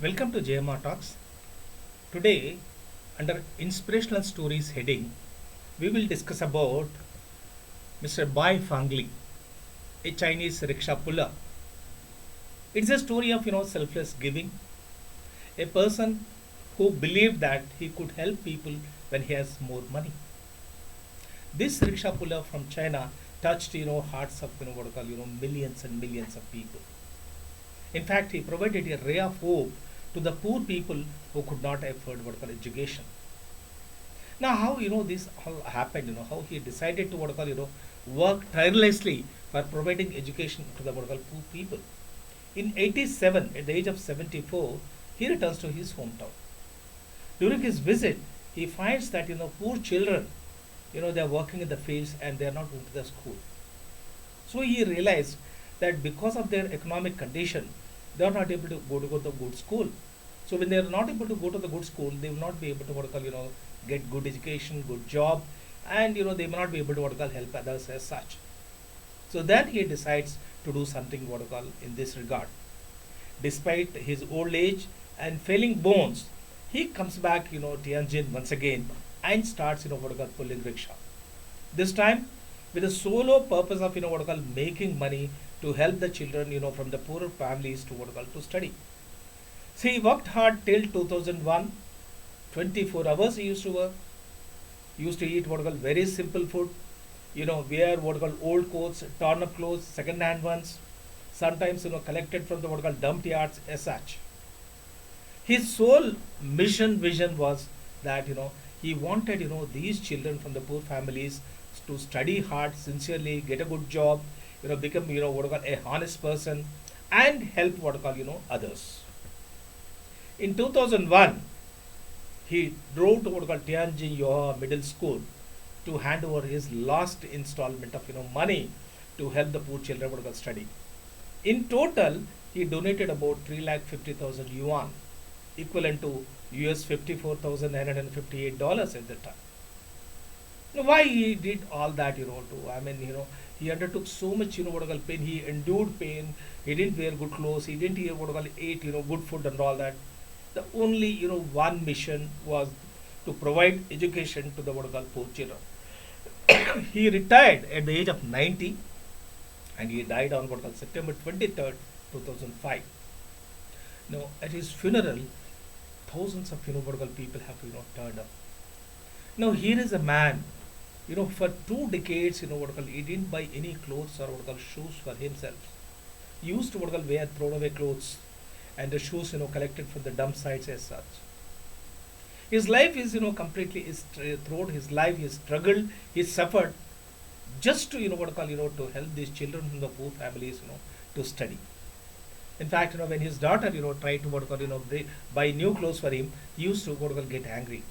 Welcome to JMR Talks. Today, under Inspirational Stories heading, we will discuss about Mr. Bai Fangli, a Chinese rickshaw puller. It's a story of selfless giving, a person who believed that he could help people when he has more money. This rickshaw puller from China touched hearts of what you call millions and millions of people. In fact, he provided a ray of hope to the poor people who could not afford what you call education. Now, how this all happened? How he decided to what you call work tirelessly for providing education to the what you call poor people. In 87, at the age of 74, he returns to his hometown. During his visit, he finds that poor children, they are working in the fields and they are not going to the school. So he realized that because of their economic condition, they are not able to go to the good school. So when they are not able to go to the good school, they will not be able to what you call, get good education, good job, and they may not be able to what you call help others as such. So then he decides to do something what you call in this regard. Despite his old age and failing bones, he comes back Tianjin once again and starts what you call pulling rickshaw. This time with the solo purpose of what you call making money to help the children from the poorer families to what you call to study. So he worked hard till 2001. 24 hours he used to work. He used to eat what you call very simple food. Wear what you call old coats, torn up clothes, second hand ones. Sometimes collected from the what you call dumped yards as such. His sole mission vision was that he wanted these children from the poor families to study hard, sincerely, get a good job, become what you call a honest person, and help what you call others. In 2001, he drove to what you call Tianjin Yoha Middle School to hand over his last installment of money to help the poor children what you call study. In total, he donated about 3,50,000 yuan, equivalent to US $54,958 at the time. Now, why he did all that, to, I mean, he undertook so much, what you call pain. He endured pain. He didn't wear good clothes. He didn't what you call eat, good food and all that. The only, one mission was to provide education to the what you call poor children. He retired at the age of 90, and he died on what you call September 23rd, 2005. Now, at his funeral, thousands of what you call people have turned up. Now, here is a man, for 2 decades, what you call, he didn't buy any clothes or what you call shoes for himself. He used to what you call wear thrown away clothes and the shoes, collected from the dump sites as such. His life is, completely is throughout his life, he struggled, he suffered just to, what you call, to help these children from the poor families, to study. In fact, when his daughter, tried to what you call, buy new clothes for him, he used to what you call get angry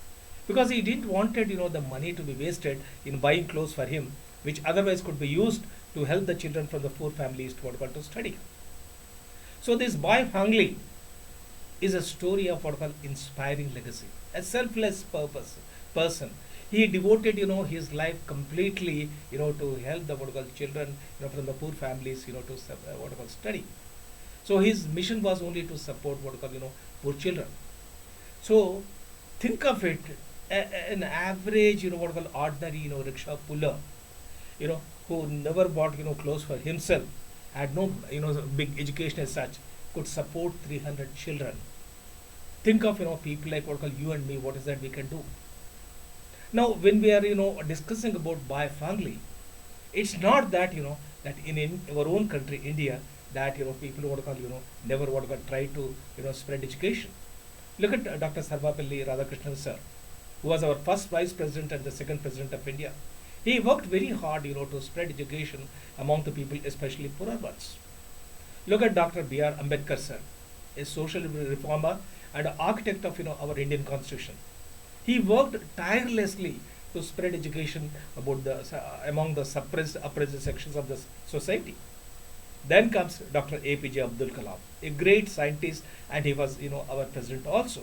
because he didn't wanted the money to be wasted in buying clothes for him, which otherwise could be used to help the children from the poor families to what you call to study. So this boy Fangli is a story of what you call inspiring legacy, a selfless person. He devoted his life completely to help the what you call children from the poor families to what you call study. So his mission was only to support what you call poor children. So think of it, an average what you call ordinary rickshaw puller, who never bought clothes for himself, had no big education as such, could support 300 children. Think of people like what you call you and me. What is that we can do? Now when we are discussing about Bai Fangli, it's not that that in our own country India that people what you call never what you call try to spread education. Look at Dr. Sarvapalli Radhakrishnan sir, who was our first vice president and the second president of India. He worked very hard to spread education among the people, especially poorer ones. Look at Dr. B.R. Ambedkar sir, a social reformer and architect of our Indian constitution. He worked tirelessly to spread education about the among the suppressed, oppressed sections of the society. Then comes Dr. APJ Abdul Kalam, a great scientist, and he was our president also.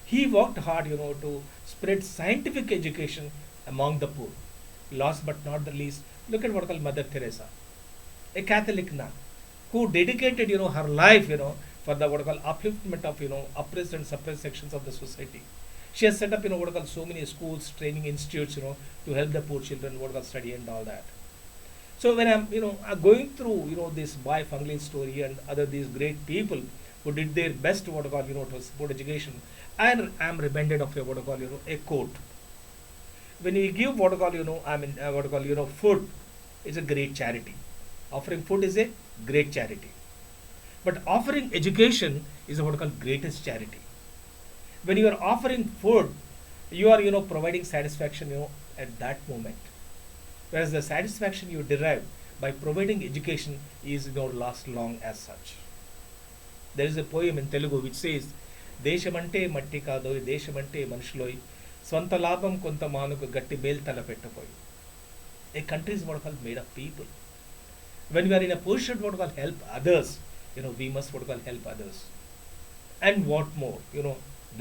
He worked hard to spread scientific education among the poor. Last but not the least, look at what called Mother Teresa, a Catholic nun who dedicated her life for the what you call upliftment of oppressed and suppressed sections of the society. She has set up what you call so many schools, training institutes, to help the poor children what you call study and all that. So when I'm going through this Bai Fangli story and other these great people who did their best what you call to support education, and I'm reminded of a what you call a quote. When we give what you call what you call food is a great charity. Offering food is a great charity. But offering education is what you call greatest charity. When you are offering food, you are providing satisfaction at that moment. Whereas the satisfaction you derive by providing education is not last long as such. There is a poem in Telugu which says, దేశమంటే మట్టి కాదోయ్ దేశమంటే మనుషులోయ్ స్వంత లాభం కొంత మానుకు గట్టి మేల్తల పెట్టపోయి. A country is what called made of people. When we are in a position what called help others, we must what called help others. And what more,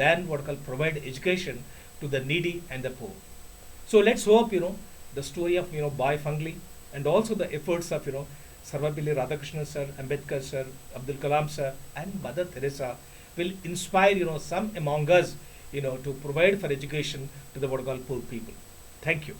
than what called provide education to the needy and the poor. So let's hope, the story of, Bai Fangli and also the efforts of, Sarvapalli Radhakrishnan sir, Ambedkar sir, Abdul Kalam sir, and Mother Teresa will inspire, some among us, to provide for education to the what called poor people. Thank you.